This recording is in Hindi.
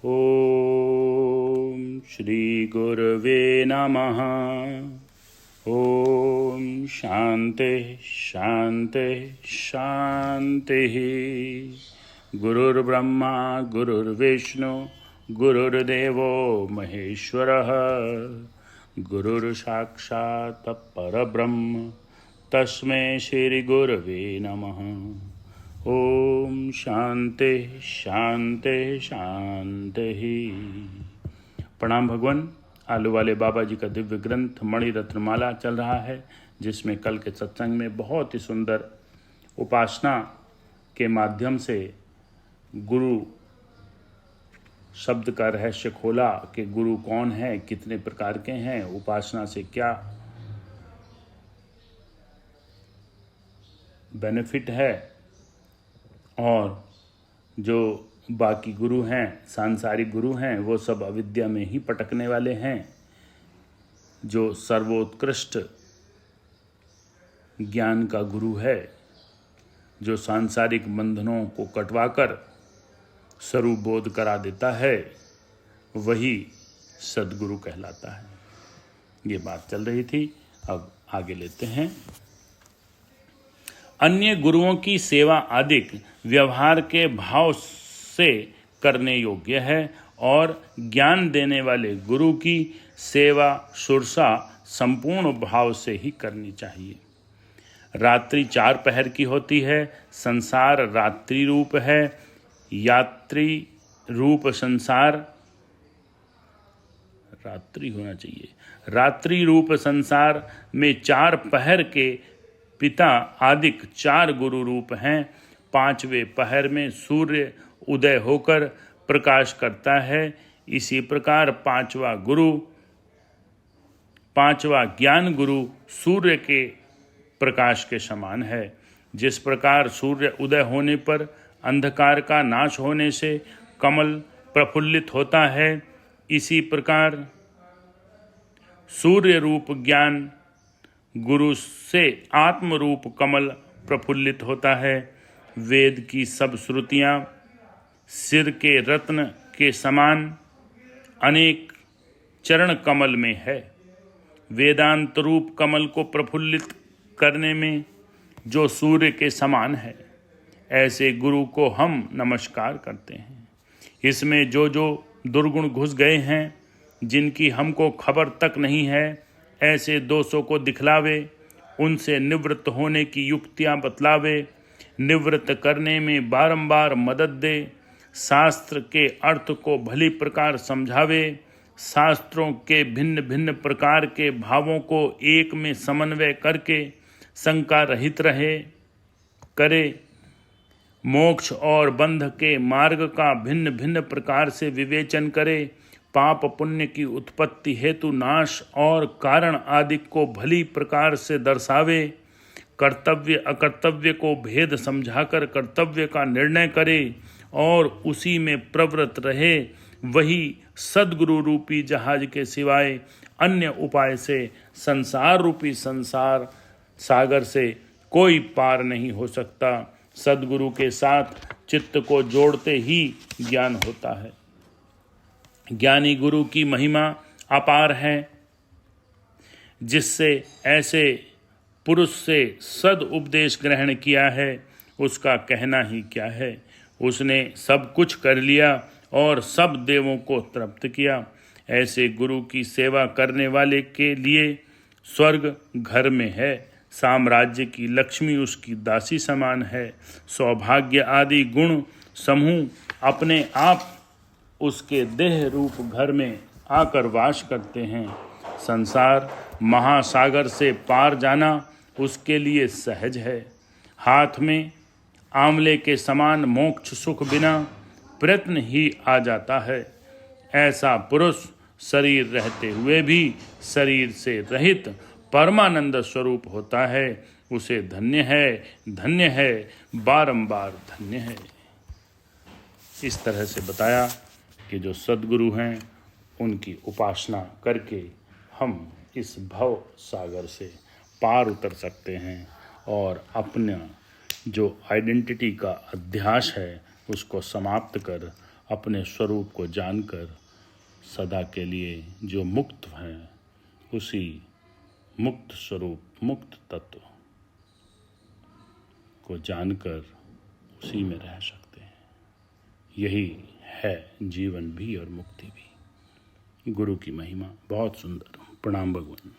ओम श्री गुरवे नमः। ओम शांति शांति शांति। गुरुर्ब्रह्मा गुरुर्विष्णु गुरुर्देवो महेश्वरः। गुरुर्साक्षात् परब्रह्म तस्मै श्री गुरवे नमः। ओम शांति शांति शांति। प्रणाम भगवान। आलू वाले बाबा जी का दिव्य ग्रंथ मणि रत्नमाला चल रहा है, जिसमें कल के सत्संग में बहुत ही सुंदर उपासना के माध्यम से गुरु शब्द का रहस्य खोला कि गुरु कौन है, कितने प्रकार के हैं, उपासना से क्या बेनिफिट है, और जो बाकी गुरु हैं, सांसारिक गुरु हैं, वो सब अविद्या में ही पटकने वाले हैं। जो सर्वोत्कृष्ट ज्ञान का गुरु है, जो सांसारिक बंधनों को कटवाकर स्वरूप बोध करा देता है, वही सद्गुरु कहलाता है। ये बात चल रही थी, अब आगे लेते हैं। अन्य गुरुओं की सेवा आदिक व्यवहार के भाव से करने योग्य है, और ज्ञान देने वाले गुरु की सेवा शुरसा संपूर्ण भाव से ही करनी चाहिए। रात्रि 4 पहर की होती है। संसार रात्रि रूप है। यात्री रूप संसार रात्रि होना चाहिए। रात्रि रूप संसार में 4 पहर के पिता आदिक 4 गुरु रूप हैं। 5वें पहर में सूर्य उदय होकर प्रकाश करता है। इसी प्रकार 5वां ज्ञान गुरु सूर्य के प्रकाश के समान है। जिस प्रकार सूर्य उदय होने पर अंधकार का नाश होने से कमल प्रफुल्लित होता है, इसी प्रकार सूर्य रूप ज्ञान गुरु से आत्म रूप कमल प्रफुल्लित होता है। वेद की सब श्रुतियाँ सिर के रत्न के समान अनेक चरण कमल में है। वेदांत रूप कमल को प्रफुल्लित करने में जो सूर्य के समान है, ऐसे गुरु को हम नमस्कार करते हैं। इसमें जो जो दुर्गुण घुस गए हैं, जिनकी हमको खबर तक नहीं है, ऐसे दोषों को दिखलावे, उनसे निवृत्त होने की युक्तियां बतलावे, निवृत्त करने में बारंबार मदद दे, शास्त्र के अर्थ को भली प्रकार समझावे, शास्त्रों के भिन्न भिन्न प्रकार के भावों को एक में समन्वय करके शंका रहित करे, मोक्ष और बंध के मार्ग का भिन्न भिन्न प्रकार से विवेचन करे, पाप पुण्य की उत्पत्ति हेतु नाश और कारण आदि को भली प्रकार से दर्शावे, कर्तव्य अकर्तव्य को भेद समझाकर कर्तव्य का निर्णय करे और उसी में प्रवृत्त रहे, वही सद्गुरु रूपी जहाज के सिवाय अन्य उपाय से संसार रूपी संसार सागर से कोई पार नहीं हो सकता। सद्गुरु के साथ चित्त को जोड़ते ही ज्ञान होता है। ज्ञानी गुरु की महिमा अपार है। जिससे ऐसे पुरुष से सद उपदेश ग्रहण किया है, उसका कहना ही क्या है। उसने सब कुछ कर लिया और सब देवों को तृप्त किया। ऐसे गुरु की सेवा करने वाले के लिए स्वर्ग घर में है। साम्राज्य की लक्ष्मी उसकी दासी समान है। सौभाग्य आदि गुण समूह अपने आप उसके देह रूप घर में आकर वास करते हैं। संसार महासागर से पार जाना उसके लिए सहज है। हाथ में आंवले के समान मोक्ष सुख बिना प्रयत्न ही आ जाता है। ऐसा पुरुष शरीर रहते हुए भी शरीर से रहित परमानंद स्वरूप होता है। उसे धन्य है, बारंबार धन्य है। इस तरह से बताया कि जो सद्गुरु हैं, उनकी उपासना करके हम इस भव सागर से पार उतर सकते हैं और अपना जो आइडेंटिटी का अध्यास है उसको समाप्त कर अपने स्वरूप को जानकर सदा के लिए जो मुक्त हैं, उसी मुक्त स्वरूप, मुक्त तत्व को जानकर उसी में रह सकते हैं। यही है जीवन भी और मुक्ति भी। गुरु की महिमा बहुत सुंदर। प्रणाम भगवान।